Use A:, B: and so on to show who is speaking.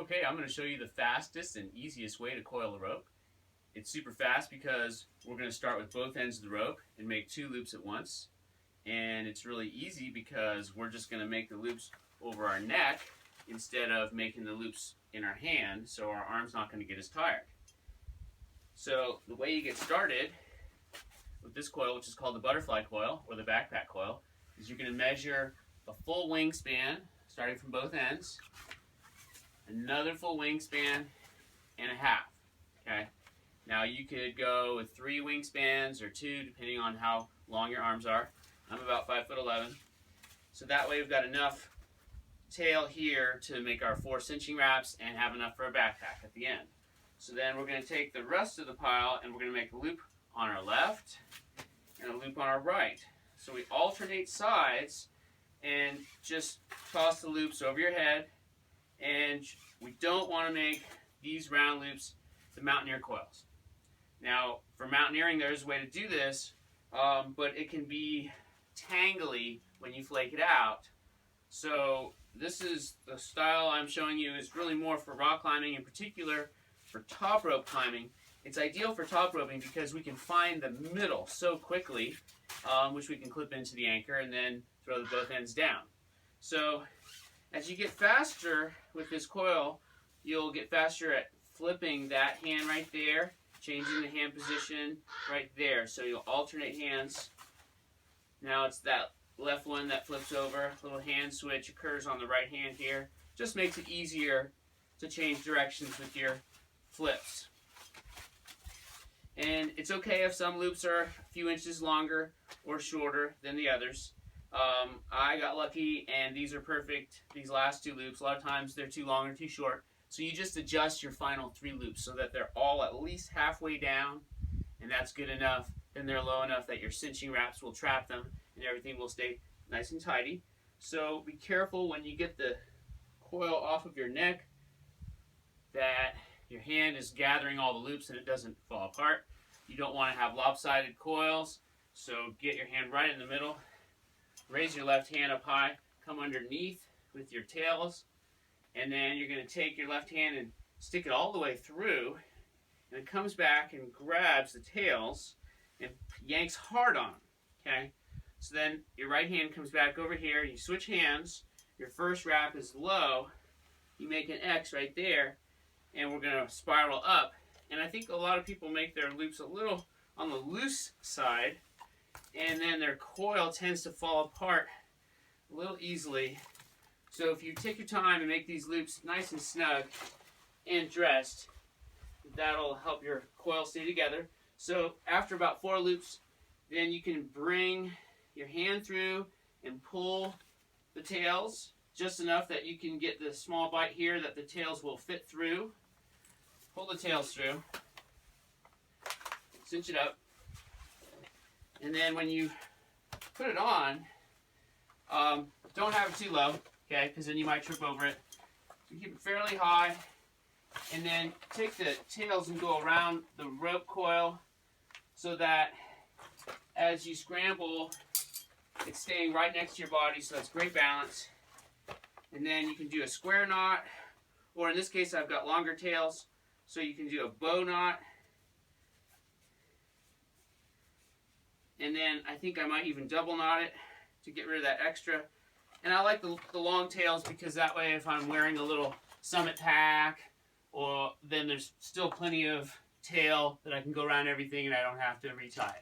A: Okay, I'm going to show you the fastest and easiest way to coil a rope. It's super fast because we're going to start with both ends of the rope and make 2 loops at once. And it's really easy because we're just going to make the loops over our neck instead of making the loops in our hand, so our arm's not going to get as tired. So the way you get started with this coil, which is called the butterfly coil or the backpack coil, is you're going to measure a full wingspan starting from both ends, another full wingspan, and a half. Okay. Now you could go with 3 wingspans or 2, depending on how long your arms are. I'm about 5'11", so that way we've got enough tail here to make our 4 cinching wraps and have enough for a backpack at the end. So then we're going to take the rest of the pile and we're going to make a loop on our left and a loop on our right. So we alternate sides and just toss the loops over your head, and we don't want to make these round loops the Mountaineer coils. Now for mountaineering there's a way to do this, but it can be tangly when you flake it out. So this is the style I'm showing you is really more for rock climbing, in particular for top rope climbing. It's ideal for top roping because we can find the middle so quickly, which we can clip into the anchor and then throw the both ends down. So as you get faster with this coil, you'll get faster at flipping that hand right there, changing the hand position right there. So you'll alternate hands. Now it's that left one that flips over. A little hand switch occurs on the right hand here. Just makes it easier to change directions with your flips. And it's okay if some loops are a few inches longer or shorter than the others. I got lucky and these are perfect, these last 2 loops. A lot of times they're too long or too short. So you just adjust your final 3 loops so that they're all at least halfway down, and that's good enough. Then they're low enough that your cinching wraps will trap them and everything will stay nice and tidy. So be careful when you get the coil off of your neck that your hand is gathering all the loops and it doesn't fall apart. You don't want to have lopsided coils, so get your hand right in the middle. Raise your left hand up high, come underneath with your tails, and then you're going to take your left hand and stick it all the way through, and it comes back and grabs the tails and yanks hard on them. Okay? So then your right hand comes back over here, you switch hands, your first wrap is low, you make an X right there, and we're going to spiral up. And I think a lot of people make their loops a little on the loose side, and then their coil tends to fall apart a little easily. So if you take your time and make these loops nice and snug and dressed, that'll help your coil stay together. So after about 4 loops, then you can bring your hand through and pull the tails just enough that you can get the small bite here that the tails will fit through. Pull the tails through, cinch it up, and then when you put it on, don't have it too low, okay, because then you might trip over it. So keep it fairly high, and then take the tails and go around the rope coil so that as you scramble, it's staying right next to your body, so that's great balance. And then you can do a square knot, or in this case I've got longer tails, so you can do a bow knot. And then I think I might even double knot it to get rid of that extra. And I like the long tails because that way if I'm wearing a little summit pack, then there's still plenty of tail that I can go around everything and I don't have to retie it.